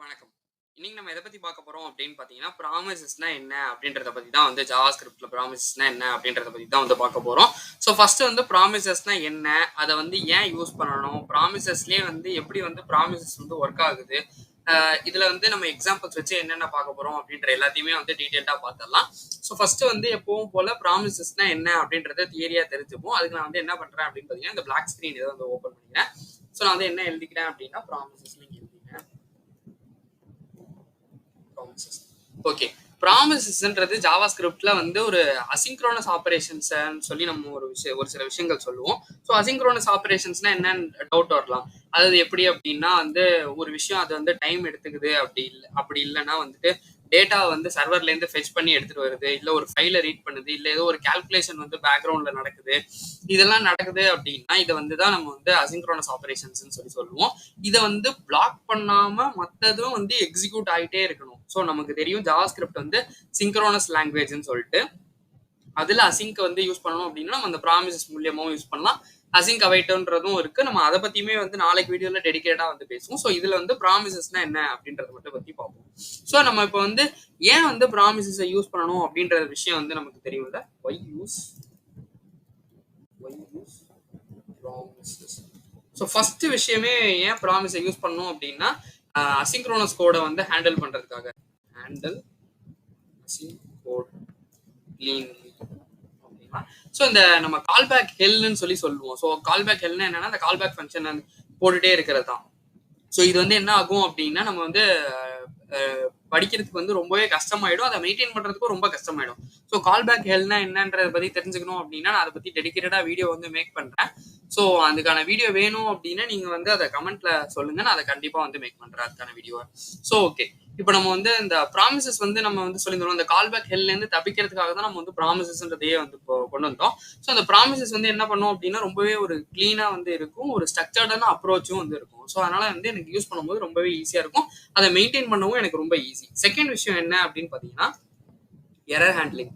வணக்கம். இன்னைக்கு நம்ம எத பத்தி பார்க்க போறோம் அப்படின்னு பார்த்தீங்கன்னா, ப்ராமிசஸ்னா என்ன அப்படின்றத பத்தி தான் வந்து ஜாவாஸ்கிரிப்ட்ல ப்ராமிசஸ்னா என்ன அப்படின்றத பத்தி தான் வந்து பார்க்க போறோம். ஸோ ஃபர்ஸ்ட் வந்து ப்ராமிசஸ்னா என்ன? அத வந்து ஏன் யூஸ் பண்ணணும்? ப்ராமிசஸ்லயே வந்து எப்படி வந்து ப்ராமிசஸ் வந்து ஒர்க் ஆகுது? இதுல வந்து நம்ம எக்ஸாம்பிள்ஸ் வச்சு என்னென்ன பார்க்க போறோம் அப்படின்ற எல்லாத்தையுமே வந்து டீடைல்டா பார்த்துடலாம். ஸோ ஃபர்ஸ்ட் வந்து எப்பவும் போல ப்ராமிசஸ்னா என்ன அப்படின்றத தியரியா தெரிஞ்சுப்போம். அதுக்கு நான் வந்து என்ன பண்றேன் அப்படின்னு பார்த்தீங்கன்னா, இந்த பிளாக் ஸ்கிரீன் இதை வந்து ஓப்பன் பண்ணிக்கிறேன். ஸோ நான் வந்து என்ன எழுதிக்கிறேன் அப்படின்னா, ப்ராமிசஸ் நீங்க எழுதிக்கிறேன். ப்ராமிசஸ். ஓகே. ப்ராமிசஸ்ன்றது ஜாவாஸ்கிரிப்ட்ல வந்து ஒரு அசிங்க்ரோனஸ் ஆப்பரேஷன்ஸ் சொல்லி நம்ம ஒரு சில விஷயங்கள் சொல்லுவோம். ஸோ அசிங்க்ரோனஸ் ஆப்பரேஷன்ஸ்னா என்னன்னு டவுட் வரலாம். அதாவது எப்படி அப்படின்னா வந்து ஒரு விஷயம் அது வந்து டைம் எடுத்துக்குது அப்படி இல்லைன்னா வந்துட்டு டேட்டா வந்து சர்வர்ல இருந்து ஃபெச் பண்ணி எடுத்துட்டு வருது, இல்ல ஒரு ஃபைலை ரீட் பண்ணுது, இல்ல ஏதோ ஒரு கால்குலேஷன் வந்து பேக்ரவுண்ட்ல நடக்குது. இதெல்லாம் நடக்குது அப்படின்னா இதை வந்து தான் நம்ம வந்து அசிங்க்ரோனஸ் ஆப்பரேஷன்ஸ் சொல்லி சொல்லுவோம். இதை வந்து பிளாக் பண்ணாம மத்ததும் வந்து எக்ஸிக்யூட் ஆகிட்டே இருக்கணும். ஸோ நமக்கு தெரியும் ஜாவாஸ்கிரிப்ட் வந்து சிங்க்ரோனஸ் லாங்குவேஜ்னு சொல்லிட்டு அதுல அசிங்க் வந்து யூஸ் பண்ணணும் அப்படின்னா நம்ம அந்த ப்ராமிசஸ் மூலியமாவும் யூஸ் பண்ணலாம். அசிங்க் அவைட்டோன்றதும் இருக்கு. நம்ம அதை பத்தியுமே வந்து நாளைக்கு வீடியோல டெடிகேட்டா வந்து பேசுவோம். ஸோ இதுல வந்து ப்ராமிசஸ்னா என்ன அப்படின்றத மட்டும் பத்தி பார்ப்போம். ஸோ நம்ம இப்போ வந்து ஏன் வந்து ப்ராமிசஸை யூஸ் பண்ணணும் அப்படின்ற விஷயம் வந்து நமக்கு தெரியும்ல. Why use promises. So first விஷயமே ஏன் ப்ராமிஸை யூஸ் பண்ணணும் அப்படின்னா அசிங்க்ரோனஸ் கோடை வந்து ஹேண்டில் பண்றதுக்காக. Handle using code cleanly. So இந்த நம்ம கால்பேக் ஹெல்னு சொல்லி சொல்லுவோம். ஸோ கால்பேக் ஹெல்னா என்னன்னா அந்த கால்பேக் ஃபங்க்ஷன் போட்டுட்டே இருக்கிறது தான். ஸோ இது வந்து என்ன ஆகும் அப்படின்னா நம்ம வந்து படிக்கிறதுக்கு வந்து ரொம்பவே கஷ்டமாயிடும். அதை மெயின்டைன் பண்றதுக்கும் ரொம்ப கஷ்டமாயிடும். ஸோ கால்பேக் ஹெல்னா என்னன்றதை பத்தி தெரிஞ்சுக்கணும் அப்படின்னா நான் அதை பத்தி டெடிகேட்டடா வீடியோ வந்து மேக் பண்றேன். ஸோ அதுக்கான வீடியோ வேணும் அப்படின்னா நீங்க வந்து அதை கமெண்ட்ல சொல்லுங்க, நான் அதை கண்டிப்பா வந்து மேக் பண்றேன் அதுக்கான வீடியோ. ஸோ ஓகே, இப்போ நம்ம வந்து இந்த ப்ராமிசஸ் வந்து நம்ம வந்து சொல்லியிருந்தோம் இந்த கால்பேக் ஹெல்ல இருந்து தப்பிக்கிறதுக்காக தான் நம்ம வந்து ப்ராமிசஸ்ன்றதையே வந்து கொண்டு வந்தோம். ஸோ அந்த ப்ராமிசஸ் வந்து என்ன பண்ணும் அப்படின்னா ரொம்பவே ஒரு கிளீனா வந்து இருக்கும், ஒரு ஸ்ட்ரக்சர்டான அப்ரோச்சும் வந்து இருக்கும். ஸோ அதனால வந்து எனக்கு யூஸ் பண்ணும்போது ரொம்பவே ஈஸியா இருக்கும், அதை மெயின்டைன் பண்ணவும் எனக்கு ரொம்ப ஈஸி. செகண்ட் விஷயம் என்ன அப்படின்னு பாத்தீங்கன்னா எரர் ஹேண்ட்லிங்.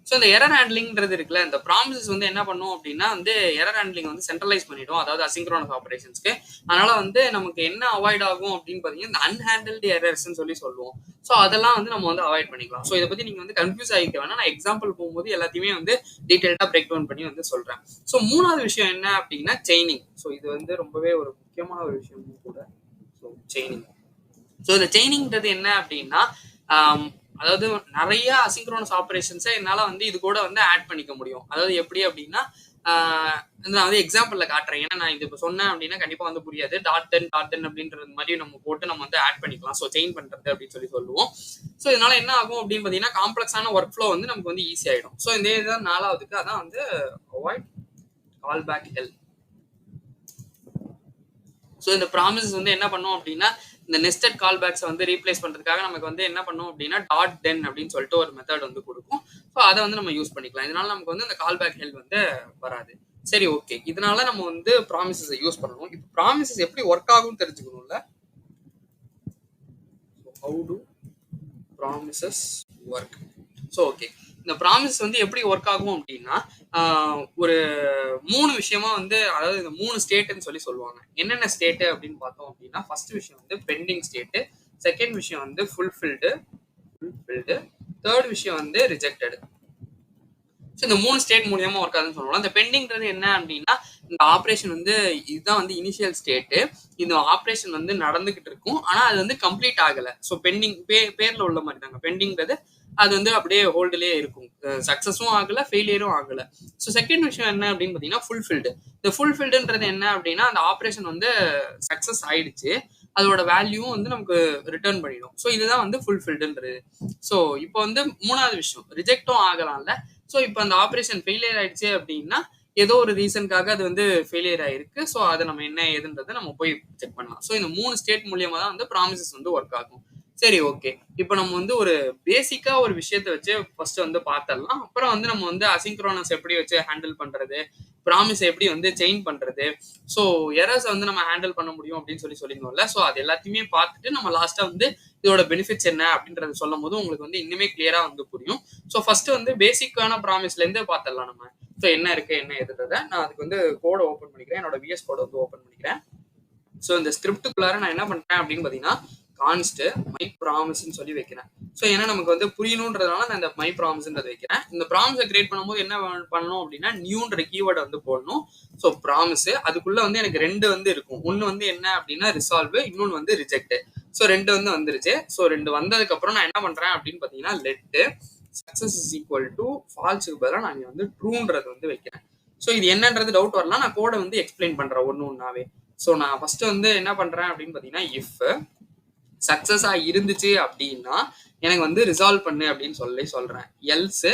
ஸோ இந்த எரர் ஹேண்ட்லிங்ன்றது இருக்குல்ல, இந்த ப்ராமிசஸ் வந்து என்ன பண்ணும் அப்படின்னா வந்து எரர் ஹேண்ட்லிங் வந்து சென்ட்ரலைஸ் பண்ணிடும், அதாவது அசிங்க்ரோனஸ் ஆப்பரேஷன்ஸ்க்கு. அதனால வந்து நமக்கு என்ன அவாய்ட் ஆகும் அப்படின்னு பாத்தீங்கன்னா இந்த அன்ஹேண்டில்டு எரர்ஸ்ன்னு சொல்லி சொல்லுவோம். ஸோ அதெல்லாம் வந்து நம்ம வந்து அவாய்ட் பண்ணிக்கலாம். ஸோ இதை பத்தி நீங்க வந்து கன்ஃபியூஸ் ஆகிக்க வேணா, நான் எக்ஸாம்பிள் போகும்போது எல்லாத்தையுமே வந்து டீடைல்டா பிரேக் டவுன் பண்ணி வந்து சொல்றேன். ஸோ மூணாவது விஷயம் என்ன அப்படின்னா செயினிங். ஸோ இது வந்து ரொம்பவே ஒரு முக்கியமான ஒரு விஷயமும் கூட. So chaining. ஸோ இந்த செயினிங்ன்றது என்ன அப்படின்னா அதாவது நிறைய அசிங்க்ரோனஸ் ஆப்பரேஷன்ஸை என்னால வந்து இது கூட வந்து ஆட் பண்ணிக்க முடியும். அதாவது எப்படி அப்படின்னா நான் வந்து எக்ஸாம்பிள்ல காட்டுறேன். ஏன்னா நான் இது இப்போ சொன்னேன் அப்படின்னா கண்டிப்பா வந்து புரியாது. டாட் டென் அப்படின்றது மாதிரி நம்ம போட்டு நம்ம வந்து ஆட் பண்ணிக்கலாம். ஸோ செயின் பண்றது அப்படின்னு சொல்லி சொல்லுவோம். ஸோ இதனால என்ன ஆகும் அப்படின்னு பார்த்தீங்கன்னா காம்ப்ளெக்ஸான ஒர்க் ஃப்ளோ வந்து நமக்கு வந்து ஈஸி ஆயிடும். ஸோ இந்த இதுதான் நாலாவதுக்கு, அதான் வந்து avoid callback hell. So இந்த ப்ராமிசஸ் வந்து என்ன பண்ணும் அப்படின்னா இந்த நெஸ்டட் கால் பேக்ஸை வந்து ரீப்ளேஸ் பண்றதுக்காக நமக்கு வந்து என்ன பண்ணும் அப்படின்னா டாட் டென் அப்படின்னு சொல்லிட்டு ஒரு மெத்தட் வந்து கொடுக்கும். ஸோ அதை வந்து நம்ம யூஸ் பண்ணிக்கலாம். இதனால நமக்கு வந்து இந்த கால் பேக் ஹெல்ப் வந்து வராது. சரி, ஓகே, இதனால நம்ம வந்து ப்ராமிசஸை யூஸ் பண்ணணும். இப்போ ப்ராமிசஸ் எப்படி ஒர்க் ஆகும்னு தெரிஞ்சுக்கணும்ல. How to promises work. So okay, இந்த ப்ராமிஸ் வந்து எப்படி ஒர்க் ஆகும் அப்படின்னா ஒரு 3 விஷயமா வந்து, அதாவது இந்த 3 ஸ்டேட்னு சொல்லி சொல்லுவாங்க. என்னென்ன ஸ்டேட் அப்படின்னு பார்த்தோம் அப்படின்னா ஃபர்ஸ்ட் விஷயம் வந்து பெண்டிங் ஸ்டேட், செகண்ட் விஷயம் வந்து ஃபுல்ஃபில்டு, தேர்ட் விஷயம் வந்து ரிஜெக்டட். ஸோ இந்த 3 ஸ்டேட் மூலியமா ஒர்க் ஆகுதுன்னு சொல்லலாம். இந்த பெண்டிங்கிறது என்ன அப்படின்னா இந்த ஆப்ரேஷன் வந்து இதுதான் வந்து இனிஷியல் ஸ்டேட்டு. இந்த ஆப்ரேஷன் வந்து நடந்துகிட்டு இருக்கும், ஆனா அது வந்து கம்ப்ளீட் ஆகல. ஸோ பெண்டிங் பேர்ல உள்ள மாதிரி தாங்க பெண்டிங்கிறது. அது வந்து அப்படியே ஹோல்டுலேயே இருக்கும், சக்சஸும் ஆகல ஃபெயிலியரும் ஆகல. ஸோ செகண்ட் விஷயம் என்ன அப்படின்னு பார்த்தீங்கன்னா ஃபுல்ஃபில்டு. இந்த ஃபுல்ஃபில்டுன்றது என்ன அப்படின்னா அந்த ஆப்ரேஷன் வந்து சக்சஸ் ஆயிடுச்சு, அதோட வேல்யூவும் வந்து நமக்கு ரிட்டர்ன் பண்ணிடும். ஸோ இதுதான் வந்து ஃபுல்ஃபில்டுன்றது. ஸோ இப்போ வந்து மூணாவது விஷயம் ரிஜெக்டும் ஆகலாம்ல. ஸோ இப்போ அந்த ஆப்ரேஷன் ஃபெயிலியர் ஆயிடுச்சு அப்படின்னா ஏதோ ஒரு ரீசனுக்காக அது வந்து ஃபெயிலியர் ஆயிருக்கு. ஸோ அதை நம்ம என்ன ஏதுன்றதை நம்ம போய் செக் பண்ணலாம். ஸோ இந்த 3 ஸ்டேட் மூலியமா தான் வந்து ப்ராமிசஸ் வந்து ஒர்க் ஆகும். சரி, ஓகே, இப்போ நம்ம வந்து ஒரு பேசிக்கா ஒரு விஷயத்த வச்சு ஃபர்ஸ்ட் வந்து பார்த்தரலாம். அப்புறம் வந்து நம்ம வந்து அசிங்க்ரோனஸ் எப்படி வச்சு ஹேண்டில் பண்றது, ப்ராமிஸ் எப்படி வந்து செயின் பண்றது, ஸோ எரர்ஸ் வந்து நம்ம ஹேண்டில் பண்ண முடியும் அப்படின்னு சொல்லியிருந்தோம்ல. ஸோ அது எல்லாத்தையுமே பார்த்துட்டு நம்ம லாஸ்டா வந்து இதோட பெனிஃபிட்ஸ் என்ன அப்படின்றத சொல்லும் போது உங்களுக்கு வந்து இன்னுமே கிளியரா வந்து புரியும். ஸோ ஃபர்ஸ்ட் வந்து பேசிக்கான ப்ராமிஸ்ல இருந்து பார்த்துடலாம் நம்ம. ஸோ என்ன இருக்கு என்ன எதுன்றத நான் அதுக்கு வந்து கோடை ஓப்பன் பண்ணிக்கிறேன். என்னோட விஎஸ் கோடை வந்து ஓப்பன் பண்ணிக்கிறேன். ஸோ இந்த ஸ்கிரிப்டுக்குள்ளார நான் என்ன பண்றேன் அப்படின்னு பார்த்தீங்கன்னா கான்ஸ்ட் மை ப்ராமிஸ்ன்னு சொல்லி வைக்கிறேன். ஸோ ஏன்னா நமக்கு வந்து புரியணுன்றதுனால நான் இந்த மை ப்ராமிஸ்ன்றது வைக்கிறேன். இந்த ப்ராமிஸை கிரியேட் பண்ணும்போது என்ன பண்ணணும் அப்படின்னா நியூன்ற கீவேர்டை வந்து போடணும். ஸோ ப்ராமிஸ் அதுக்குள்ள வந்து எனக்கு 2 வந்து இருக்கும். ஒன்று வந்து என்ன அப்படின்னா ரிசால்வ், இன்னொன்று வந்து ரிஜெக்ட். ஸோ 2 வந்து வந்துருச்சு. ஸோ 2 வந்ததுக்கு அப்புறம் நான் என்ன பண்றேன் அப்படின்னு பார்த்தீங்கன்னா let success is equal to ஃபால்ஸுக்கு பதிலாக நான் வந்து ட்ரூன்றது வந்து வைக்கிறேன். ஸோ இது என்னன்றது டவுட் வரலாம், நான் கோடை வந்து எக்ஸ்பிளைன் பண்றேன் ஒன்று ஒன்றாவே. ஸோ நான் ஃபர்ஸ்ட் வந்து என்ன பண்றேன் அப்படின்னு பார்த்தீங்கன்னா இஃப் சக்சஸா இருந்துச்சு அப்படின்னா எனக்கு வந்து ரிசால்வ் பண்ணு அப்படின்னு சொல்றேன். எல்ஸ்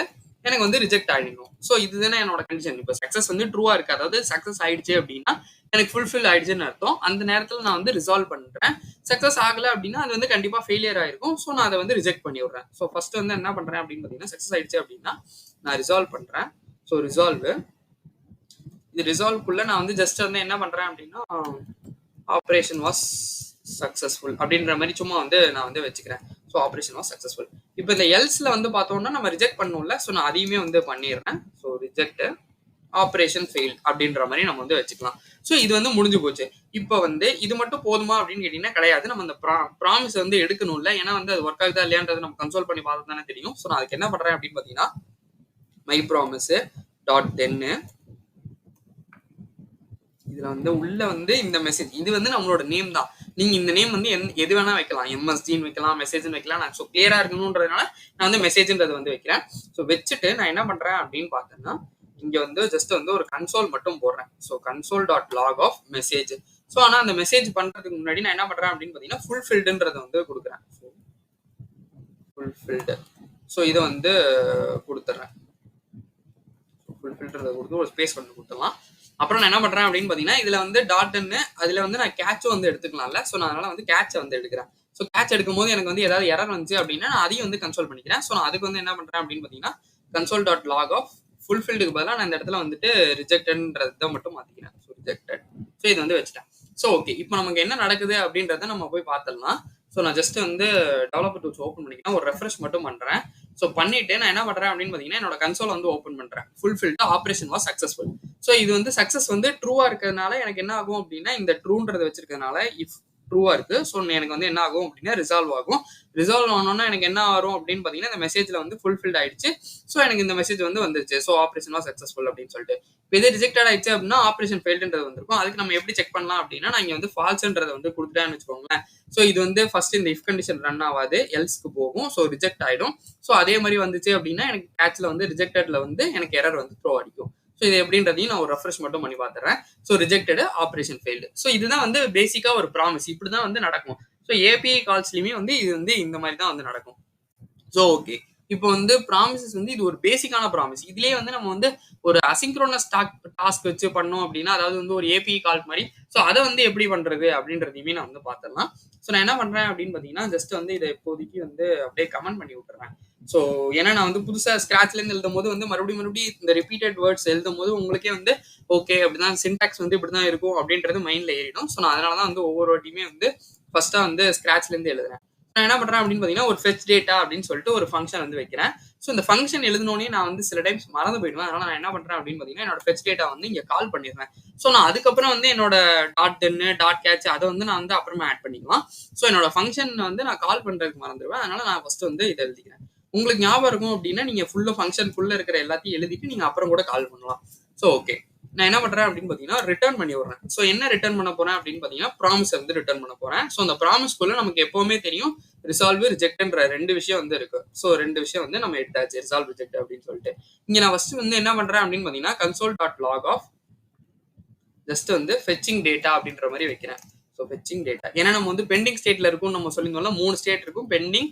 எனக்கு வந்து ரிஜெக்ட் ஆயிடணும். ஸோ இதுதானே என்னோட கண்டிஷன். இப்போ சக்சஸ் வந்து ட்ரூவா இருக்கு, அதாவது சக்சஸ் ஆயிடுச்சு அப்படின்னா எனக்கு ஃபுல்ஃபில் ஆயிடுச்சுன்னு அர்த்தம். அந்த நேரத்தில் நான் வந்து ரிசால்வ் பண்றேன். சக்சஸ் ஆகல அப்படின்னா அது வந்து கண்டிப்பா ஃபெயிலியர் ஆயிருக்கும். ஸோ நான் அதை வந்து ரிஜெக்ட் பண்ணி விடுறேன். ஸோ ஃபர்ஸ்ட் வந்து என்ன பண்றேன் அப்படின்னு பார்த்தீங்கன்னா சக்சஸ் ஆயிடுச்சு அப்படின்னா நான் ரிசால்வ் பண்றேன். ஸோ ரிசால்வ் இது ரிசால்வ்க்குள்ள நான் வந்து ஜஸ்ட் வந்து என்ன பண்றேன் அப்படின்னா ஆப்ரேஷன் வாஸ் சக்சஸ்ஃபுல் அப்படின்ற மாதிரி சும்மா வந்து நான் வந்து வச்சுக்கிறேன். So operation was successful. இப்போ இந்த எல்ஸ்ல வந்து பார்த்தோம்னா நம்ம ரிஜெக்ட் பண்ணணும்ல, ஸோ நான் அதையுமே வந்து பண்ணிடுறேன். ஸோ ரிஜெக்ட் ஆப்ரேஷன் ஃபெயில் அப்படின்ற மாதிரி நம்ம வந்து வச்சுக்கலாம். ஸோ இது வந்து முடிஞ்சு போச்சு. இப்போ வந்து இது மட்டும் போதுமா அப்படின்னு கேட்டீங்கன்னா கிடையாது. நம்ம அந்த ப்ராமிஸ் வந்து எடுக்கணும்ல, ஏன்னா வந்து அது ஒர்க் ஆகுதா இல்லையான்றது நம்ம கன்சோல் பண்ணி பார்த்தா தானே தெரியும். ஸோ நான் அதுக்கு என்ன பண்றேன் அப்படின்னு பார்த்தீங்கன்னா மை ப்ராமிஸ் டாட் 10 இதுல வந்து உள்ள வந்து இந்த மெசேஜ் இது வந்து நம்மளோட நேம் தான். நீங்க இந்த நேம் வந்து எது வேணா வைக்கலாம், எம்எஸ்டின்னு வைக்கலாம், மெசேஜ்னு வைக்கலாம். நான் ஸோ கிளியரா இருக்கணும்ன்றதுனால நான் வந்து மெசேஜ்ன்றது வந்து வைக்கிறேன். ஸோ வச்சுட்டு நான் என்ன பண்றேன் அப்படின்னு பார்த்தேன்னா இங்க வந்து ஜஸ்ட் வந்து ஒரு கன்சோல் மட்டும் போடுறேன். So console dot log of message. So ஆனா அந்த மெசேஜ் பண்றதுக்கு முன்னாடி நான் என்ன பண்றேன் அப்படின்னு பார்த்தீங்கன்னா ஃபுல்ஃபில்டுன்றதை வந்து கொடுக்குறேன். ஃபுல்ஃபில்டு. ஸோ இதை வந்து கொடுத்துட்றேன். ஃபுல்ஃபில்டுன்றதை கொடுத்து ஒரு ஸ்பேஸ் பண்ணி கொடுத்துடலாம். அப்புறம் நான் என்ன பண்றேன் அப்படின்னு பாத்தீங்கன்னா இதுல வந்து டாட்ன்னு அதுல வந்து நான் கேட்சும் வந்து எடுத்துக்கலாம்ல. ஸோ நான் அதனால வந்து கேட்சை வந்து எடுக்கிறேன். ஸோ கேட்ச் எடுக்கும் போது எனக்கு வந்து ஏதாவது எரர் வந்துச்சு அப்படின்னா நான் அதையும் வந்து கன்சோல் பண்ணிக்கிறேன். ஸோ நான் அதுக்கு வந்து என்ன பண்றேன் அப்படின்னு பாத்தீங்கன்னா கன்சோல் டாட் லாக் ஆஃப் ஃபுல்ஃபில்டுக்கு பதிலாக நான் இந்த இடத்துல வந்துட்டு ரிஜெக்டட்ன்றதை மட்டும் மாத்திக்கிறேன். So rejected. ஸோ இது வந்து வச்சுட்டேன். ஸோ ஓகே, இப்போ நமக்கு என்ன நடக்குது அப்படின்றத நம்ம போய் பார்த்துடலாம். ஸோ நான் ஜஸ்ட் வந்து டெவலப்பர் டூல்ஸ் ஓப்பன் பண்ணிக்கிறேன், ஒரு ரெஃப்ரெஷ் மட்டும் பண்றேன். ஸோ பண்ணிட்டு நான் என்ன பண்றேன் அப்படின்னு பாத்தீங்கன்னா என்னோட கன்சோல் வந்து ஓப்பன் பண்றேன். Fulfilled operation was successful. So இது வந்து சக்சஸ் வந்து ட்ரூவா இருக்கிறதுனால எனக்கு என்ன ஆகும் அப்படின்னா இந்த ட்ரூன்றதை வச்சிருக்கிறதுனால இஃப் ட்ரூவா இருக்கு. ஸோ எனக்கு வந்து என்ன ஆகும் அப்படின்னா ரிசால்வ் ஆகும். ரிசால்வ் ஆனோன்னா எனக்கு என்ன வரும் அப்படின்னு பாத்தீங்கன்னா இந்த மெசேஜ்ல வந்து ஃபுல்ஃபில்ட் ஆயிடுச்சு. ஸோ எனக்கு இந்த மெசேஜ் வந்து வந்துருச்சு. ஸோ ஆப்ரேஷன் வாஸ் சக்சஸ்ஃபுல் அப்படின்னு சொல்லிட்டு. இப்போ இது ரிஜெக்டட் ஆயிடுச்சு அப்படின்னா ஆப்ரேஷன் ஃபெயில்டுன்றது வந்திருக்கும். அதுக்கு நம்ம எப்படி செக் பண்ணலாம் அப்படின்னா நான் இங்க வந்து ஃபால்ஸ்ன்றதை வந்து கொடுத்துட்டேன்னு வச்சுக்கோங்களேன். ஸோ இது வந்து ஃபர்ஸ்ட் இந்த இஃப் கண்டிஷன் ரன் ஆகாது, எல்ஸ்க்கு போகும். ஸோ ரிஜெக்ட் ஆயிடும். ஸோ அதே மாதிரி வந்துச்சு அப்படின்னா எனக்கு கேட்ச்ல வந்து ரிஜெக்டட்ல வந்து எனக்கு எரர் வந்து த்ரோ அடிக்கும். ஸோ இது எப்படின்றதையும் நான் ஒரு ரெஃப்ரெஷ் மட்டும் பண்ணி பார்த்துறேன். So rejected operation failed. So இதுதான் வந்து பேசிக்கா ஒரு ப்ராமிஸ், இப்படிதான் வந்து நடக்கும். ஸோ ஏபிஐ கால்ஸ்லயுமே வந்து இது வந்து இந்த மாதிரி தான் வந்து நடக்கும். ஸோ ஓகே, இப்போ வந்து ப்ராமிசஸ் வந்து இது ஒரு பேசிக்கான ப்ராமிஸ். இதுலயே வந்து நம்ம வந்து ஒரு அசிங்க்ரோனஸ் டாஸ்க் வச்சு பண்ணோம் அப்படின்னா அதாவது வந்து ஒரு ஏபிஐ கால் மாதிரி. ஸோ அதை வந்து எப்படி பண்றது அப்படின்றதையுமே நான் வந்து பார்த்துடலாம். ஸோ நான் என்ன பண்றேன் அப்படின்னு பாத்தீங்கன்னா ஜஸ்ட் வந்து இதை இப்போதைக்கு வந்து அப்படியே கமெண்ட் பண்ணி விட்டுறேன். ஸோ ஏன்னா நான் வந்து புதுசா ஸ்கிராச்ல இருந்து எழுதும் போது வந்து மறுபடியும் இந்த ரிப்பீட்டட் வேர்ட்ஸ் எழுதும் போது உங்களுக்கே வந்து ஓகே அப்படிதான் சின்டாக்ஸ் வந்து இப்படிதான் இருக்கும் அப்படின்றது மைண்ட்ல ஏறிடும். ஸோ நான் அதனாலதான் வந்து ஒவ்வொரு வாட்டியுமே வந்து ஃபர்ஸ்டா வந்து ஸ்கிராச்ல இருந்து எழுதுறேன். நான் என்ன பண்றேன் அப்படின்னு பாத்தீங்கன்னா ஒரு ஃபெச் டேட்டா அப்படின்னு சொல்லிட்டு ஒரு ஃபங்க்ஷன் வந்து வைக்கிறேன். ஸோ இந்த ஃபங்க்ஷன் எழுதினோடனே நான் வந்து சில டைம்ஸ் மறந்து போயிடுவேன். அதனால நான் என்ன பண்றேன் அப்படின்னு பாத்தீங்கன்னா என்னோட ஃபெச் டேட்டா வந்து இங்க கால் பண்ணிடுறேன். ஸோ நான் அதுக்கப்புறம் வந்து என்னோட டாட் டென்னு டாட் கேட்ச் அதை வந்து நான் வந்து அப்புறமா ஆட் பண்ணிக்கலாம். ஸோ என்னோட ஃபங்க்ஷன் வந்து நான் கால் பண்றதுக்கு மறந்துடுவேன். அதனால நான் ஃபர்ஸ்ட் வந்து இதை எழுதிக்கிறேன். உங்களுக்கு ஞாபகம் இருக்கும் அப்படின்னா நீங்க ஃபுல்லா ஃபங்க்ஷன் ஃபுல்லா இருக்கிற எல்லாத்தையும் எழுதிட்டு நீங்க அப்புறம் கூட கால் பண்ணலாம். ஸோ ஓகே, நான் என்ன பண்றேன் அப்படின்னு பாத்தீங்கன்னா ரிட்டர்ன் பண்ணி விடுறேன். ஸோ என்ன ரிட்டர்ன் பண்ண போறேன் அப்படின்னு பாத்தீங்கன்னா ப்ராமிஸ் வந்து ரிட்டர்ன் பண்ண போறேன். ஸோ அந்த ப்ராமிஸ்க்குள்ள நமக்கு எப்பவுமே தெரியும் ரிசால்வ் ரிஜெக்ட்ன்ற 2 விஷயம் வந்து இருக்கு. ஸோ 2 விஷயம் வந்து நம்ம எடுத்தாச்சு, ரிசால்வ் ரிஜெக்ட் அப்படின்னு சொல்லிட்டு. இங்க நான் ஃபர்ஸ்ட் வந்து என்ன பண்றேன் அப்படின்னு பாத்தீங்கன்னா console dot log of just வந்து ஃபெச்சிங் டேட்டா அப்படின்ற மாதிரி வைக்கிறேன். ஸோ ஃபெச்சிங் டேட்டா ஏன்னா நம்ம வந்து பெண்டிங் ஸ்டேட்ல இருக்கும். நம்ம சொல்லியிருந்தோம்ல 3 ஸ்டேட் இருக்கும், பெண்டிங்,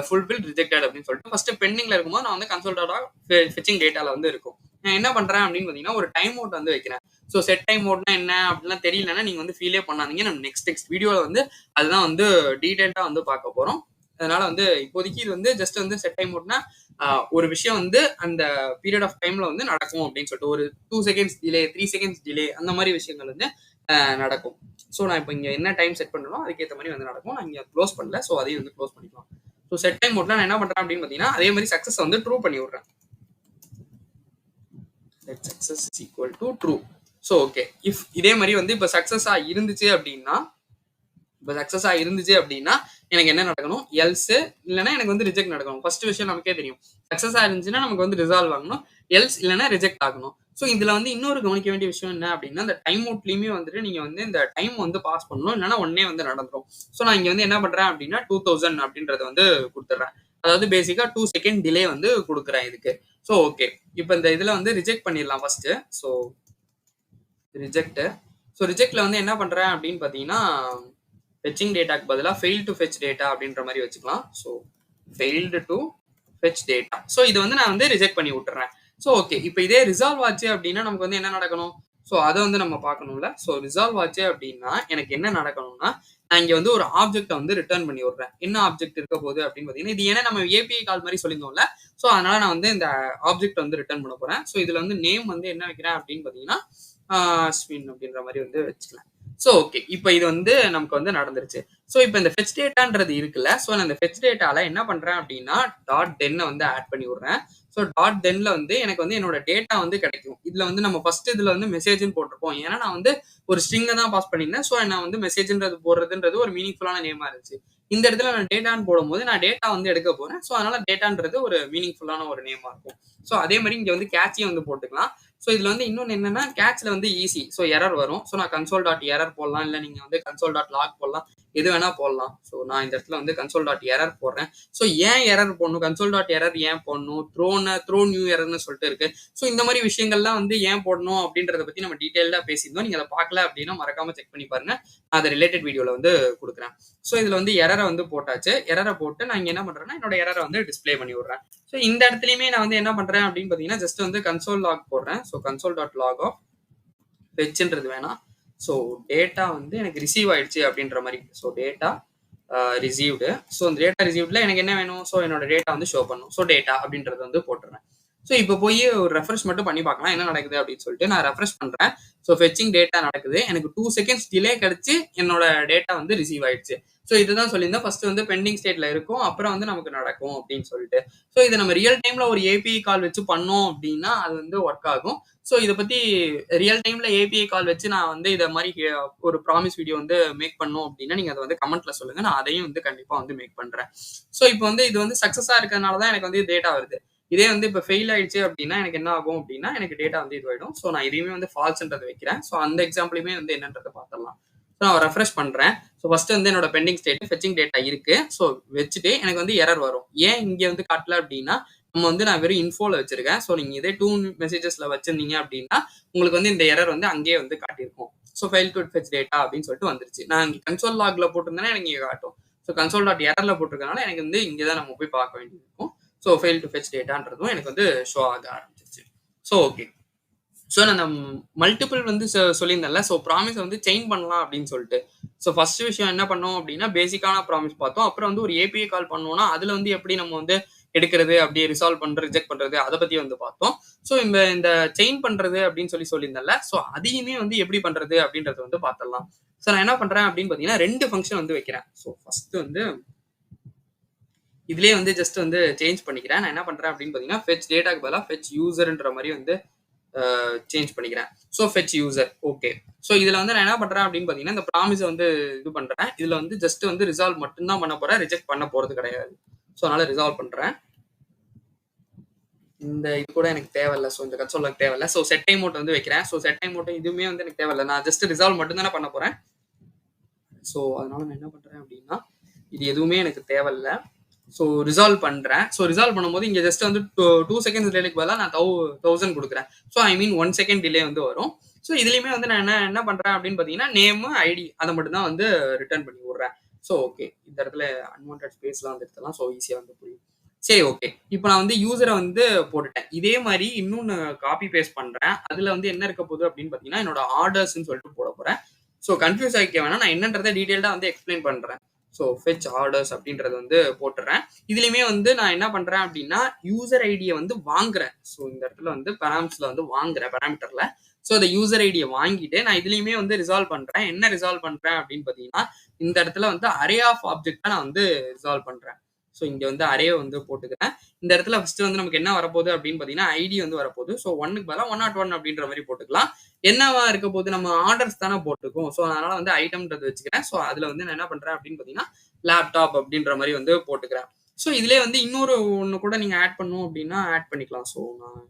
ஃபுல்ஃபில், ரிஜெக்டட் அப்படின்னு சொல்லிட்டு. ஃபர்ஸ்ட் பெண்டிங்ல இருக்கும்போது நான் வந்து கன்சோல் டாட் ஃபெச்சிங் டேட்டால வந்து இருக்கும். நான் என்ன பண்றேன் அப்படின்னு பாத்தீங்கன்னா ஒரு டைம் அவுட் வந்து வைக்கிறேன். ஸோ செட் டைம் அவுட்னா என்ன அப்படிலாம் தெரியலன்னா நீங்க வந்து ஃபீலே பண்ணாதீங்க. நம்ம நெக்ஸ்ட் வீடியோல வந்து அதுதான் வந்து டீடைல்டா வந்து பார்க்க போறோம். அதனால வந்து இப்போதைக்கு இது வந்து ஜஸ்ட் வந்து செட் டைம் அவுட்னா ஒரு விஷயம் வந்து அந்த பீரியட் ஆஃப் டைம்ல வந்து நடக்கும் அப்படின்னு சொல்லிட்டு ஒரு 2 செகண்ட்ஸ் டிலே, 3 செகண்ட்ஸ் டிலே அந்த மாதிரி விஷயங்கள் வந்து நடக்கும். ஸோ நான் இப்போ இங்க என்ன டைம் செட் பண்ணணும் அதுக்கேற்ற மாதிரி வந்து நடக்கும். நான் இங்க க்ளோஸ் பண்ணல, ஸோ அதையும் வந்து க்ளோஸ் பண்ணிக்கலாம். ஸோ செட் டைம் அவுட்ல நான் என்ன பண்றேன் அப்படின்னு பாத்தீங்கன்னா அதே மாதிரி சக்சஸ் வந்து ட்ரூ பண்ணி விடுறேன். Success is equal to true. So okay, if இதே மாதிரி வந்து இப்போ சக்சஸா இருந்துச்சு அப்படின்னா இப்போ சக்ஸஸா இருந்துச்சு அப்படின்னா எனக்கு என்ன நடக்கணும், எல்ஸ் இல்லைன்னா எனக்கு வந்து ரிஜெக்ட் நடக்கணும். ஃபர்ஸ்ட் விஷயம் நமக்கே தெரியும், சக்ஸஸா இருந்துச்சுன்னா நமக்கு வந்து ரிசால்வ் ஆகணும், எல்ஸ் இல்லைன்னா ரிஜெக்ட் ஆகணும். ஸோ இதுல வந்து இன்னொரு கவனிக்க வேண்டிய விஷயம் என்ன அப்படின்னா, இந்த டைம் அவுட்லயுமே வந்துட்டு நீங்க வந்து இந்த டைம் வந்து பாஸ் பண்ணணும், இல்லைன்னா ஒன்னே வந்து நடந்துரும். ஸோ நான் இங்க வந்து என்ன பண்றேன் அப்படின்னா 2000 அப்படின்றத வந்து கொடுத்துட்றேன். அதாவது பேசிக்கா 2 செகண்ட் டிலே வந்து கொடுக்குறேன் இதுக்கு. ஸோ ஓகே, இப்போ இந்த இதுல வந்து ரிஜெக்ட் பண்ணிடலாம் ஃபர்ஸ்ட். So reject. ஸோ ரிஜெக்ட்ல வந்து என்ன பண்றேன் அப்படின்னு பாத்தீங்கன்னா, ஃபெச்சிங் டேட்டாக்கு பதிலாக ஃபெயில் டு ஃபெச் டேட்டா அப்படின்ற மாதிரி வச்சுக்கலாம். So failed to fetch data. So இது வந்து நான் வந்து ரிஜெக்ட் பண்ணி விட்டுறேன். ஸோ ஓகே, இப்போ இதே ரிசால்வ் ஆச்சு அப்படின்னா நமக்கு வந்து என்ன நடக்கணும், ஸோ அதை வந்து நம்ம பார்க்கணும்ல. ஸோ ரிசால்வ் ஆச்சு அப்படின்னா எனக்கு என்ன நடக்கணும்னா, நான் இங்க வந்து ஒரு ஆப்ஜெக்ட்டை வந்து ரிட்டர்ன் பண்ணி விடுறேன். என்ன ஆப்ஜெக்ட் இருக்க போகுது அப்படின்னு பாத்தீங்கன்னா, இது ஏன்னா நம்ம ஏபிஐ கால் மாதிரி சொல்லியிருந்தோம்ல. ஸோ அதனால நான் வந்து இந்த ஆப்ஜெக்ட் வந்து ரிட்டர்ன் பண்ண போறேன். ஸோ இதுல வந்து நேம் வந்து என்ன வைக்கிறேன் அப்படின்னு பாத்தீங்கன்னா, அஸ்வின் அப்படின்ற மாதிரி வந்து வச்சுக்கலாம். ஸோ ஓகே, இப்போ இது வந்து நமக்கு வந்து நடந்துருச்சு. ஸோ இப்போ இந்த ஃபெச் டேட்டான்றது இருக்குல்ல. ஸோ நான் இந்த ஃபெச் டேட்டால என்ன பண்றேன் அப்படின்னா, டாட் தென்னை வந்து ஆட் பண்ணி விடுறேன். ஸோ டாட் தென்ல வந்து எனக்கு வந்து என்னோட டேட்டா வந்து கிடைக்கும். இதுல வந்து நம்ம ஃபர்ஸ்ட் இதுல வந்து மெசேஜ்னு போட்டிருப்போம். ஏன்னா நான் வந்து ஒரு ஸ்ட்ரிங்கை தான் பாஸ் பண்ணியிருந்தேன். ஸோ நான் வந்து மெசேஜ்ன்றது போடுறதுன்றது ஒரு மீனிங்ஃபுல்லான நேமா இருந்துச்சு. இந்த இடத்துல நான் டேட்டான்னு போடும்போது நான் டேட்டா வந்து எடுக்க போறேன். ஸோ அதனால டேட்டான்றது ஒரு மீனிங்ஃபுல்லான ஒரு நேமா இருக்கும். ஸோ அதே மாதிரி இங்க வந்து கேட்சியும் வந்து போட்டுக்கலாம். ஸோ இதுல வந்து இன்னொன்னு என்னன்னா, கேட்ச்ல வந்து ஈஸி. ஸோ எரர் வரும். ஸோ நான் கன்சோல் டாட் எரர் போடலாம், இல்ல நீங்க வந்து கன்சோல் டாட் லாக் போடலாம், எது வேணா போடலாம். ஸோ நான் இந்த இடத்துல வந்து கன்சோல் டாட் எரர் போடுறேன். ஸோ ஏன் எரர் போடணும், கன்சோல் டாட் எரர் ஏன் போடணும், த்ரோ நியூ எரர்னு சொல்லிட்டு இருக்கு. ஸோ இந்த மாதிரி விஷயங்கள்லாம் வந்து ஏன் போடணும் அப்படின்றத பத்தி நம்ம டீடைல்டா பேசியிருந்தோம். நீங்க அதை பார்க்கல அப்படின்னா மறக்காம செக் பண்ணி பாருங்க. நான் அதை ரிலேட்டட் வீடியோல வந்து கொடுக்குறேன். ஸோ இதுல வந்து எரரை வந்து போட்டாச்சு. எரரை போட்டு நான் இங்க என்ன பண்றேன்னா, என்னோட எரரை வந்து டிஸ்பிளே பண்ணி விடுறேன். ஸோ இந்த இடத்துலயுமே நான் வந்து என்ன பண்றேன் அப்படின்னு பாத்தீங்கன்னா, ஜஸ்ட் வந்து கன்சோல் லாக் போடுறேன். So console dot log of ஃபெச்ன்றது வேணாம். ஸோ டேட்டா வந்து எனக்கு ரிசீவ் ஆயிடுச்சு அப்படின்ற மாதிரி. So data received. ஸோ இந்த டேட்டா ரிசீவ்ட்ல எனக்கு என்ன வேணும், ஸோ என்னோட டேட்டா வந்து ஷோ பண்ணும். ஸோ டேட்டா அப்படின்றது வந்து போட்டுறேன். ஸோ இப்போ போய் ஒரு ரெஃப்ரெஷ் மட்டும் பண்ணி பார்க்கலாம் என்ன நடக்குது அப்படின்னு சொல்லிட்டு நான் ரெஃப்ரெஷ் பண்றேன். ஸோ ஃபெச்சிங் டேட்டா நடக்குது. எனக்கு 2 செகண்ட்ஸ் டிலே கிடைச்சு என்னோட டேட்டா வந்து ரிசீவ் ஆயிடுச்சு. ஸோ இதுதான் சொல்லியிருந்தேன், ஃபர்ஸ்ட் வந்து பெண்டிங் ஸ்டேட்ல இருக்கும், அப்புறம் வந்து நமக்கு நடக்கும் அப்படின்னு சொல்லிட்டு. ஸோ இதை நம்ம ரியல் டைம்ல ஒரு ஏபிஐ கால் வச்சு பண்ணோம் அப்படின்னா அது வந்து ஒர்க் ஆகும். ஸோ இதை பத்தி ரியல் டைம்ல ஏபிஐ கால் வச்சு நான் வந்து இதை மாதிரி ஒரு ப்ராமிஸ் வீடியோ வந்து மேக் பண்ணோம் அப்படின்னா நீங்க அதை வந்து கமெண்ட்ல சொல்லுங்க, நான் அதையும் வந்து கண்டிப்பா வந்து மேக் பண்றேன். ஸோ இப்போ வந்து இது வந்து சக்சஸா இருக்கிறதுனால தான் எனக்கு வந்து டேட்டா வருது. இதே வந்து இப்போ ஃபெயில் ஆயிடுச்சு அப்படின்னா எனக்கு என்ன ஆகும் அப்படின்னா, எனக்கு டேட்டா வந்து இதுவாயிடும். ஸோ நான் இதையுமே வந்து ஃபால்ஸ்ன்றதை வைக்கிறேன். ஸோ அந்த எக்ஸாம்பிளுமே வந்து என்னன்றதை பார்த்துடலாம். ஸோ நான் ரெஃப்ரெஷ் பண்றேன். ஸோ ஃபர்ஸ்ட் வந்து என்னோட பெண்டிங் ஸ்டேட் ஃபெச்சிங் டேட்டா இருக்கு. ஸோ வச்சுட்டு எனக்கு வந்து எரர் வரும். ஏன் இங்க வந்து காட்டல அப்படின்னா, நம்ம வந்து நான் வெறும் இன்ஃபோல வச்சிருக்கேன். ஸோ நீங்க இதே 2 மெசேஜஸ்ல வச்சிருந்தீங்க அப்படின்னா உங்களுக்கு வந்து இந்த எரர் வந்து அங்கேயே வந்து காட்டியிருக்கும். So fail to fetch data அப்படின்னு சொல்லிட்டு வந்துருச்சு. நான் இங்க கன்சோல் லாக்ல போட்டிருந்தேன்னா எனக்கு இங்க காட்டும். ஸோ கன்சோல் டாட் எரர்ல போட்டிருக்கனால எனக்கு வந்து இங்கே தான் நம்ம போய் பார்க்க வேண்டியது இருக்கும். ஸோ ஃபெயில் டு ஃபெச் டேட்டான்றதும் எனக்கு வந்து ஷோ ஆக ஆரம்பிச்சிருச்சு. ஸோ ஓகே, ஸோ நான் அந்த மல்டிபிள் வந்து சொல்லியிருந்தேன்ல. ஸோ ப்ராமிஸ் வந்து செயின் பண்ணலாம் அப்படின்னு சொல்லிட்டு. ஸோ ஃபர்ஸ்ட் விஷயம் என்ன பண்ணோம் அப்படின்னா, பேசிக்கான ப்ராமிஸ் பார்த்தோம். அப்புறம் வந்து ஒரு ஏபிஐ கால் பண்ணோம்னா அதுல வந்து எப்படி நம்ம வந்து எடுக்கிறது, அப்படியே ரிசால்வ் பண்றது, ரிஜெக்ட் பண்றது, அதை பத்தி வந்து பார்த்தோம். ஸோ இந்த செயின் பண்றது அப்படின்னு சொல்லியிருந்தேன்ல. ஸோ அதையுமே வந்து எப்படி பண்றது அப்படின்றத வந்து பார்த்துடலாம். ஸோ நான் என்ன பண்றேன் அப்படின்னு பாத்தீங்கன்னா, 2 ஃபங்க்ஷன் வந்து வைக்கிறேன். ஸோ ஃபர்ஸ்ட் வந்து இதுலயே வந்து ஜஸ்ட் வந்து சேஞ்ச் பண்ணிக்கிறேன். நான் என்ன பண்றேன் அப்படின்னு பாத்தீங்கன்னா, ஃபெச் டேட்டாக்கு பதிலாக ஃபெச் யூசர்ன்ற மாதிரி வந்து சேஞ்ச் பண்ணிக்கிறேன். So fetch user. Okay, so இதுல வந்து நான் என்ன பண்றேன் அப்படின்னு பாத்தீங்கன்னா, இந்த ப்ராமிஸை வந்து இது பண்றேன். இதுல வந்து ஜஸ்ட் வந்து ரிசால்வ் மட்டும்தான் பண்ண போறேன், ரிஜெக்ட் பண்ண போறது கிடையாது. ஸோ அதனால ரிசால்வ் பண்றேன். இந்த இது கூட எனக்கு தேவையில்ல. ஸோ இந்த கன்சோல் லாக் தேவையில்ல. ஸோ செட் டைம் அவுட் வந்து வைக்கிறேன். ஸோ செட் டைம் அவுட் இதுவுமே வந்து எனக்கு தேவையில்ல. நான் ஜஸ்ட் ரிசால்வ் மட்டும் தானே பண்ண போறேன். ஸோ அதனால நான் என்ன பண்றேன் அப்படின்னா, இது எதுவுமே எனக்கு தேவையில்ல. ஸோ ரிசால்வ் பண்றேன். ஸோ ரிசால்வ் பண்ணும்போது இங்க ஜஸ்ட் வந்து 2 செகண்ட்ஸ் டிலேக்கு பதிலாக நான் 1000 கொடுக்குறேன். So I mean 1 second delay வந்து வரும். ஸோ இதுலயுமே வந்து நான் என்ன பண்றேன் அப்படின்னு பாத்தீங்கன்னா, நேம், ஐடி அதை மட்டும் தான் வந்து ரிட்டர்ன் பண்ணி விடுறேன். ஸோ ஓகே, இந்த இடத்துல அன்வான்டட் ஸ்பேஸ்லாம் வந்து எடுத்துலாம். ஸோ ஈஸியா வந்து புரியும். சரி ஓகே, இப்போ நான் வந்து யூசரை வந்து போட்டுட்டேன். இதே மாதிரி இன்னொன்னு காப்பி பேஸ்ட் பண்றேன். அதுல வந்து என்ன இருக்க போகுது அப்படின்னு பாத்தீங்கன்னா, என்னோட ஆர்டர்ஸ்ன்னு சொல்லிட்டு போட போறேன். ஸோ கன்ஃபியூஸ் ஆகிக்க வேணாம், நான் என்னன்றதை டீடைல்டா வந்து எக்ஸ்பிளைன் பண்றேன். ஸோ ஃபெச் ஆர்டர்ஸ் அப்படின்றது வந்து போட்டுறேன். இதுலயுமே வந்து நான் என்ன பண்றேன் அப்படின்னா, யூசர் ஐடியை வந்து வாங்குறேன். ஸோ இந்த இடத்துல வந்து பெராமீட்டர்ல வந்து வாங்குறேன், பெராமீட்டர்ல. ஸோ இந்த யூசர் ஐடியை வாங்கிட்டு நான் இதுலயுமே வந்து ரிசால்வ் பண்றேன். என்ன ரிசால்வ் பண்றேன் அப்படின்னு பாத்தீங்கன்னா, இந்த இடத்துல வந்து அரே ஆஃப் ஆப்ஜெக்ட் நான் வந்து ரிசால்வ் பண்றேன். ஸோ இங்க வந்து அரே வந்து போட்டுக்கிறேன். இந்த இடத்துல ஃபர்ஸ்ட் வந்து நமக்கு என்ன வரப்போகுது அப்படின்னு பார்த்தீங்கன்னா, ஐடி வந்து வரப்போகுது. ஸோ 1க்கு பதிலா 101 அப்படின்ற மாரி போட்டுக்கலாம். என்னவா இருக்க போகுது, நம்ம ஆர்டர்ஸ் தானே போட்டுருக்கோம். ஸோ அதனால வந்து ஐட்டம்ன்றது வச்சுக்கிறேன். ஸோ அதுல வந்து நான் என்ன பண்றேன் அப்படின்னு பார்த்தீங்கன்னா, லேப்டாப் அப்படின்ற மாரி வந்து போட்டுக்கிறேன். ஸோ இதுலயே வந்து இன்னொரு ஒண்ணு கூட நீங்க ஆட் பண்ணணும் அப்படின்னா ஆட் பண்ணிக்கலாம். ஸோ நான்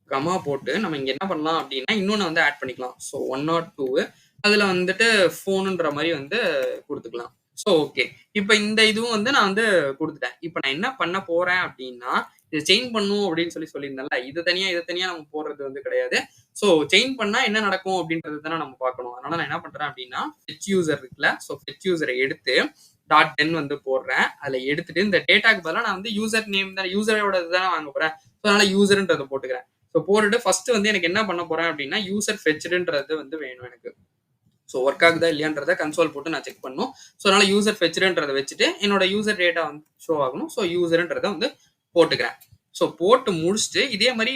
கமா போட்டு நம்ம இங்க என்ன பண்ணலாம் அப்படின்னா, இன்னொன்னு வந்து ஆட் பண்ணிக்கலாம். ஸோ 102 அதுல வந்துட்டு ஃபோனுன்ற மாரி வந்து குடுத்துக்கலாம். So okay. இப்ப இந்த இதுவும் வந்து நான் வந்து குடுத்துட்டேன். இப்ப நான் என்ன பண்ண போறேன் அப்படின்னா, இத செயின் பண்ணும் அப்படின்னு சொல்லியிருந்தேன்ல. இது தனியா நம்ம போடுறது வந்து கிடையாது. ஸோ செயின் பண்ணா என்ன நடக்கும் அப்படின்றது தானே நம்ம பார்க்கணும். அதனால நான் என்ன பண்றேன் அப்படின்னா, ஃபெட்ச் யூசர் இருக்குல்ல. ஸோ ஃபெட்ச் யூசர எடுத்து .10 வந்து போடுறேன். அதுல எடுத்துட்டு இந்த டேட்டாக்கு பதிலா நான் வந்து யூசர் நேம் தான் யூசரோட இதுதானே வாங்க போறேன். ஸோ அதனால யூசர்ன்றத போட்டுக்கிறேன். ஸோ போட்டுட்டு ஃபர்ஸ்ட் வந்து எனக்கு என்ன பண்ண போறேன் அப்படின்னா, யூசர் ஃபெட்ச்டுன்றது வந்து வேணும் எனக்கு. ஸோ ஒர்க் ஆகுதா இல்லையான்றத கன்சோல் போட்டு நான் செக் பண்ணணும். ஸோ அதனால யூசர் ஃபெட்ச்டுன்றத வச்சுட்டு என்னோட யூசர் டேட்டா வந்து ஷோ ஆகணும். ஸோ யூசர்ன்றத வந்து போட்டுக்கிறேன். ஸோ போட்டு முடிச்சுட்டு இதே மாதிரி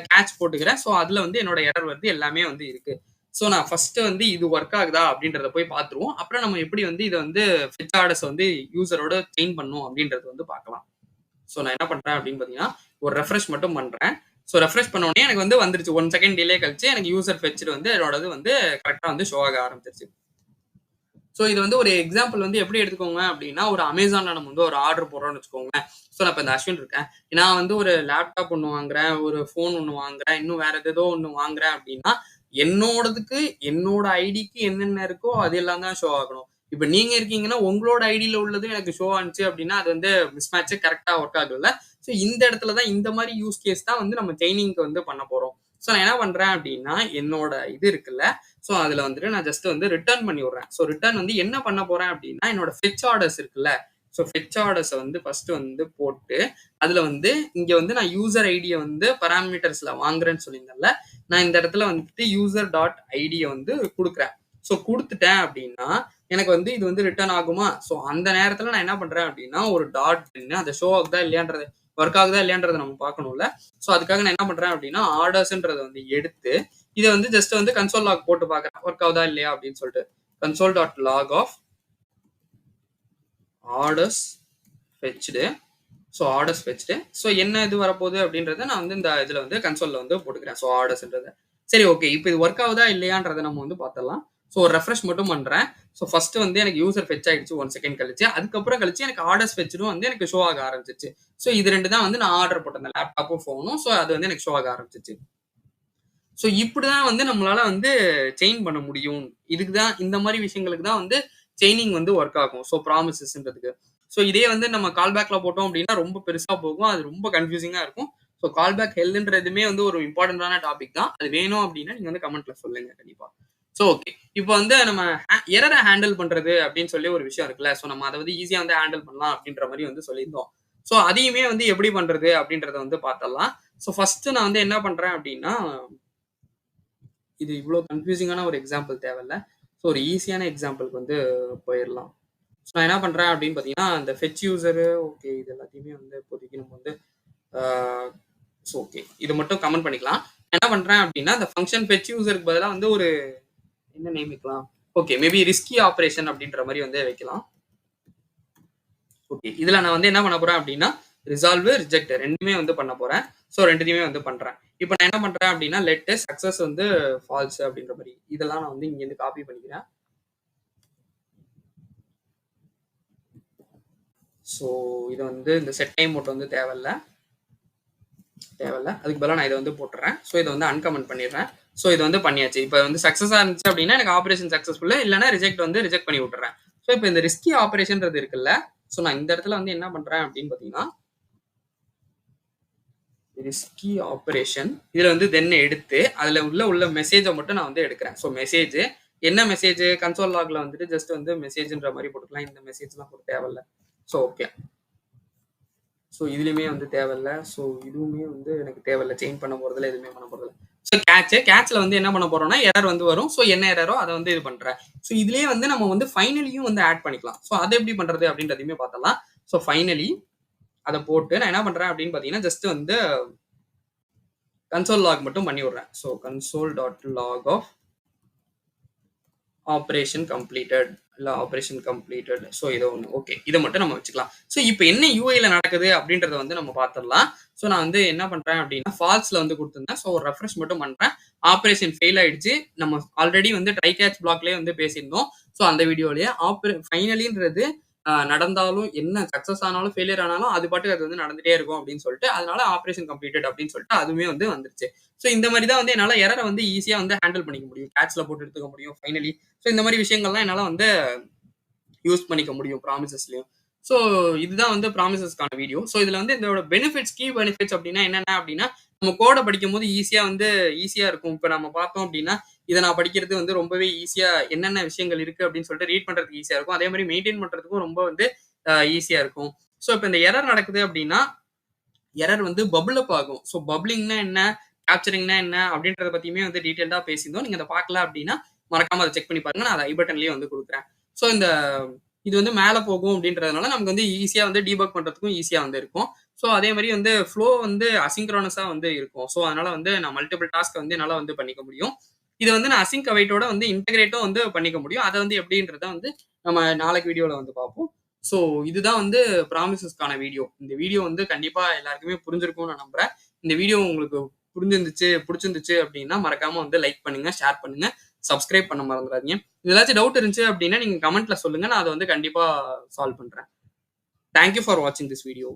கேட்ச் போட்டுக்கிறேன். ஸோ அதுல வந்து என்னோட எரர் வருது எல்லாமே வந்து இருக்கு. ஸோ நான் ஃபர்ஸ்ட் வந்து இது ஒர்க் ஆகுதா அப்படின்றத போய் பார்த்துருவோம். அப்புறம் நம்ம எப்படி வந்து இதை வந்து ஃபெட்ச் ஆர்டர்ஸ் வந்து யூசரோட செயின் பண்ணும் அப்படின்றது வந்து பார்க்கலாம். ஸோ நான் என்ன பண்றேன் அப்படின்னு பார்த்தீங்கன்னா, ஒரு ரெஃப்ரெஷ் மட்டும் பண்றேன். ஸோ ரெஃப்ரெஷ் பண்ண உடனே எனக்கு வந்து வந்துருச்சு. 1 செகண்ட் டிலே கழிச்சு எனக்கு யூசர் ஃபெட்ச்டு வந்து என்னோடது வந்து கரெக்டா வந்து ஷோ ஆக ஆரம்பிச்சிருச்சு. ஸோ இது வந்து ஒரு எக்ஸாம்பிள் வந்து எப்படி எடுத்துக்கோங்க அப்படின்னா, ஒரு அமேசான்ல நம்ம வந்து ஒரு ஆர்டர் போடுறோம்னு வச்சுக்கோங்களேன். ஸோ நான் இப்போ இந்த அஸ்வின் இருக்கேன். நான் வந்து ஒரு லேப்டாப் ஒண்ணு வாங்குறேன், ஒரு ஃபோன் ஒண்ணு வாங்குறேன், இன்னும் வேற ஏதேதோ ஒண்ணு வாங்குறேன் அப்படின்னா, என்னோடதுக்கு என்னோட ஐடிக்கு என்னென்ன இருக்கோ அது எல்லாம் தான் ஷோ ஆகணும். இப்ப நீங்க இருக்கீங்கன்னா, உங்களோட ஐடியில உள்ளது எனக்கு ஷோ ஆனுச்சு அப்படின்னா, அது வந்து மிஸ்மேட்ச் கரெக்ட்டா ஒர்க் ஆகும்ல. ஸோ இந்த இடத்துல தான் இந்த மாரி யூஸ் கேஸ் தான் வந்து நம்ம செயினிங்க்கு வந்து பண்ண போறோம். ஸோ நான் என்ன பண்றேன் அப்படின்னா, என்னோட இது இருக்குல்ல, ஸோ அதுல வந்துட்டு நான் ஜஸ்ட் வந்து ரிட்டர்ன் பண்ணி விடுறேன். ஸோ ரிட்டர்ன் வந்து என்ன பண்ண போறேன் அப்படின்னா, என்னோட ஃபெட்ச் ஆர்டர்ஸ் இருக்குல்ல, ஸோ ஃபெட்ச் ஆர்டர்ஸ வந்து ஃபர்ஸ்ட் வந்து போட்டு, அதுல வந்து இங்க வந்து நான் யூசர் ஐடிய வந்து பாராமீட்டர்ஸ்ல வாங்குறேன்னு சொல்லியிருந்தேன்ல, நான் இந்த இடத்துல வந்துட்டு யூசர் டாட் ஐடிய வந்து குடுக்குறேன். ஸோ குடுத்துட்டேன் அப்படின்னா, எனக்கு வந்து இது வந்து ரிட்டர்ன் ஆகுமா? ஸோ அந்த நேரத்துல நான் என்ன பண்றேன் அப்படின்னா, ஒரு டாட் அதை ஷோ ஆகுதா இல்லையான்றது ஒர்க் ஆகுதா இல்லையான்றத நம்ம பார்க்கணும்ல. ஸோ அதுக்காக நான் என்ன பண்றேன் அப்படின்னா, ஆர்டர்ஸ்ன்றத வந்து எடுத்து, இதை வந்து ஜஸ்ட் வந்து கன்சோல் லாக் போட்டு பார்க்குறேன். ஒர்க் ஆகுதா இல்லையா அப்படின்னு சொல்லிட்டு. Console dot log of orders fetched. So orders fetched. So என்ன இது வரப்போகுது அப்படின்றத நான் வந்து இந்த இதில் வந்து கன்சோலில் வந்து போட்டுக்கிறேன். ஸோ ஆர்டர்ஸ்ன்றத. சரி ஓகே. இப்போ இது ஒர்க் ஆகுதா இல்லையான்றதை நம்ம வந்து பார்த்துடலாம். ஸோ ஒரு ரெஃப்ரெஷ் மட்டும் பண்ணுறேன். ஸோ ஃபர்ஸ்ட் வந்து எனக்கு யூசர் ஃபெட்ச் ஆயிடுச்சு 1 செகண்ட் கழிச்சு. அதுக்கப்புறம் கழிச்சு எனக்கு ஆர்டர்ஸ் ஃபெட்ச்டும் வந்து எனக்கு ஷோ ஆக ஆரம்பிச்சிச்சு. ஸோ இது 2 தான் வந்து நான் ஆர்டர் போட்டிருந்தேன். லேப்டாப்பும் ஃபோனும். ஸோ அது வந்து எனக்கு ஷோ ஆக ஆரம்பிச்சிச்சு. ஸோ இப்படிதான் வந்து நம்மளால வந்து செயின் பண்ண முடியும். இதுக்கு தான் இந்த மாதிரி விஷயங்களுக்கு தான் வந்து செயினிங் வந்து ஒர்க் ஆகும். ஸோ ப்ராமிசஸ்ன்றதுக்கு. ஸோ இதே வந்து நம்ம கால் பேக்ல போட்டோம் அப்படின்னா ரொம்ப பெருசா போகும். அது ரொம்ப கன்ஃபியூசிங்கா இருக்கும். ஸோ கால் பேக் ஹெல்த்ன்றதுமே வந்து ஒரு இம்பார்ட்டன்டான டாபிக் தான். அது வேணும் அப்படின்னா நீங்க வந்து கமெண்ட்ல சொல்லுங்க கண்டிப்பா. So okay. இப்போ வந்து நம்ம எரரை ஹேண்டில் பண்றது அப்படின்னு சொல்லி ஒரு விஷயம் இருக்குல்ல. ஸோ நம்ம அதை வந்து ஈஸியா வந்து ஹேண்டில் பண்ணலாம் அப்படின்ற மாதிரி வந்து சொல்லியிருந்தோம். ஸோ அதையுமே வந்து எப்படி பண்றது அப்படின்றத வந்து பார்த்தலாம். ஸோ ஃபர்ஸ்ட் நான் வந்து என்ன பண்றேன் அப்படின்னா, இது இவ்வளோ கன்ஃபியூசிங்கான ஒரு எக்ஸாம்பிள் தேவையில்ல. ஸோ ஒரு ஈஸியான எக்ஸாம்பிளுக்கு வந்து போயிடலாம். ஸோ நான் என்ன பண்றேன் அப்படின்னு பார்த்தீங்கன்னா, அந்த ஃபெட்ச் யூசரு ஓகே இது எல்லாத்தையுமே வந்து இப்போதைக்கு நம்ம வந்து ஸோ ஓகே இது மட்டும் கமெண்ட் பண்ணிக்கலாம். என்ன பண்றேன் அப்படின்னா, இந்த ஃபங்க்ஷன் ஃபெட்ச் யூசருக்கு பதிலாக வந்து ஒரு என்ன நேம் வைக்கலாம்? ஓகே மேபி ரிஸ்கி ஆப்பரேஷன் அப்படின்ற மாதிரி வந்து வைக்கலாம். ஓகே இதுல நான் வந்து என்ன பண்ண போறேன் அப்படின்னா, ரிசால்வ் ரிஜெக்ட் ரெண்டுமே வந்து பண்ண போறேன். ஸோ ரெண்டுத்தையுமே வந்து பண்றேன். இப்போ நான் என்ன பண்றேன் அப்படின்னா, லெட் சக்சஸ் வந்து ஃபால்ஸ் அப்படின்ற மாதிரி இதெல்லாம் நான் வந்து இங்க இருந்து காப்பி பண்ணிக்கிறேன். ஸோ இது வந்து இந்த செட் டைம் மோட் வந்து தேவையில்ல. அதுக்கு பதிலாக நான் இதை வந்து போட்டுறேன். ஸோ இதை வந்து அன்கமெண்ட் பண்ணிடுறேன். ஸோ இது வந்து பண்ணியாச்சு. இப்போ வந்து சக்ஸஸாக இருந்துச்சு அப்படின்னா எனக்கு ஆப்ரேஷன் சக்ஸஸ்ஃபுல், இல்லைன்னா ரிஜெக்ட் வந்து ரிஜெக்ட் பண்ணி விட்டுறேன். ஸோ இப்போ இந்த ரிஸ்கி ஆப்ரேஷன்றது இருக்குல்ல, ஸோ நான் இந்த இடத்துல வந்து என்ன பண்றேன் அப்படின்னு பார்த்தீங்கன்னா, ரிஸ்கி ஆப்ரேஷன் இதுல வந்து தென் எடுத்து அதுல உள்ள மெசேஜை மட்டும் நான் வந்து எடுக்கிறேன். ஸோ மெசேஜ் என்ன மெசேஜ் கன்சோல் லாக்ல வந்துட்டு ஜஸ்ட் வந்து மெசேஜ்ன்ற மாதிரி போட்டுக்கலாம். இந்த மெசேஜ்லாம் போட்டு தேவையில்ல. So okay. ஸோ இதுலையுமே வந்து தேவையில்ல. ஸோ இதுவுமே வந்து எனக்கு தேவையில்ல. செயின் பண்ண போறதுல எதுவுமே பண்ண போறதில்ல. ஸோ கேட்ச்ல வந்து என்ன பண்ண போறோம்னா எரர் வந்து வரும். ஸோ என்ன எரரோ அதை வந்து இது பண்றேன். ஸோ இதுலயே வந்து நம்ம வந்து ஃபைனலியும் வந்து ஆட் பண்ணிக்கலாம். ஸோ அதை எப்படி பண்றது அப்படின்றதையுமே பார்த்தலாம். ஸோ ஃபைனலி அதை போட்டு நான் என்ன பண்றேன் அப்படின்னு பார்த்தீங்கன்னா, ஜஸ்ட் வந்து கன்சோல் லாக் மட்டும் பண்ணி விடுறேன். So console dot log of operation completed இல்ல ஆப்ரேஷன் கம்ப்ளீட்டட். ஸோ ஏதோ ஒண்ணு. ஓகே. இத மட்டும் நம்ம வச்சுக்கலாம். ஸோ இப்ப என்ன யுஐல நடக்குது அப்படின்றத வந்து நம்ம பார்த்துடலாம். ஸோ நான் வந்து என்ன பண்றேன் அப்படின்னா, ஃபால்ஸ்ல வந்து குடுத்திருந்தேன். ஸோ ஒரு ரெஃப்ரெஷ் மட்டும் பண்றேன். ஆப்பரேஷன் ஃபெயில் ஆயிடுச்சு. நம்ம ஆல்ரெடி வந்து ட்ரை கேட்ச் பிளாக்லயே வந்து பேசியிருந்தோம். ஸோ அந்த வீடியோலயே ஃபைனலின்றது நடந்தாலும் என்ன சக்சஸ் ஆனாலும், ஃபெயிலியர் ஆனாலும் அது பாட்டுக்கு அது வந்து நடந்துட்டே இருக்கும் அப்படின்னு சொல்லிட்டு, அதனால ஆப்பரேஷன் கம்ப்ளீட்டட் அப்படின்னு சொல்லிட்டு அதுவுமே வந்து வந்துருச்சு. ஸோ இந்த மாரி தான் வந்து என்னால எரர வந்து ஈஸியா வந்து ஹேண்டில் பண்ணிக்க முடியும். கேட்ச்ல போட்டு எடுத்துக்க முடியும் ஃபைனலி. ஸோ இந்த மாரி விஷயங்கள்லாம் என்னால வந்து யூஸ் பண்ணிக்க முடியும் ப்ராமிசஸ்லயும். ஸோ இதுதான் வந்து ப்ராமிசஸ்க்கான வீடியோ. ஸோ இதுல வந்து இதோட பெனிஃபிட்ஸ், கீ பெனிஃபிட்ஸ் அப்டின்னா என்னென்ன அப்டின்னா, நம்ம கோட படிக்கும்போது ஈஸியா இருக்கும். இப்ப நம்ம பார்த்தோம் அப்டின்னா, இத நான் படிக்கிறது வந்து ரொம்பவே ஈஸியா என்னென்ன விஷயங்கள் இருக்கு அப்டின்னு சொல்லிட்டு ரீட் பண்றதுக்கு ஈஸியா இருக்கும். அதே மாரி மெயின்டெயின் பண்றதுக்கும் ரொம்ப வந்து ஈஸியா இருக்கும். ஸோ இப்ப இந்த எரர் நடக்குது அப்டின்னா, எரர் வந்து பபிள் அப் ஆகும். ஸோ பப்ளிங்னா என்ன? கேப்சரிங்னா என்ன? அப்டின்றத பத்தியுமே வந்து டீட்டெயில்டா பேசியிருந்தோம். நீங்க அத பார்க்கல அப்டின்னா, மறக்காம அத செக் பண்ணி பாருங்க. நான் அத ஐ பட்டன்லயே வந்து குடுக்குறேன். ஸோ இந்த இது வந்து மேல போகும் அப்டின்றதுனால நமக்கு வந்து ஈஸியா வந்து டீபக் பண்றதுக்கும் ஈஸியா வந்து இருக்கும். ஸோ அதே மாரி வந்து ஃப்ளோ வந்து அசிங்க்ரோனஸா வந்து இருக்கும். ஸோ அதனால வந்து நான் மல்டிபிள் டாஸ்க் வந்து என்னால வந்து பண்ணிக்க முடியும். இத வந்து நான் அசிங்க் அவைட்டோட வந்து இன்டகிரேட்டும் வந்து பண்ணிக்க முடியும். அத வந்து எப்டின்றத வந்து நம்ம நாளைக்கு வீடியோல வந்து பார்ப்போம். ஸோ இதுதான் வந்து ப்ராமிசஸ்க்கான வீடியோ. இந்த வீடியோ வந்து கண்டிப்பா எல்லாருக்குமே புரிஞ்சிருக்கும்னு நான் நம்புறேன். இந்த வீடியோ உங்களுக்கு புடிச்சிருந்துச்சு அப்டின்னா, மறக்காம வந்து லைக் பண்ணுங்க, ஷேர் பண்ணுங்க, சப்ஸ்கிரைப் பண்ண மறந்துறாதீங்க. ஏதாச்சும் டவுட் இருந்துச்சு அப்டின்னா, நீங்க கமெண்ட்ல சொல்லுங்க. நான் அத வந்து கண்டிப்பா சால்வ் பண்றேன். தேங்க் யூ ஃபார் வாட்சிங் திஸ் வீடியோ.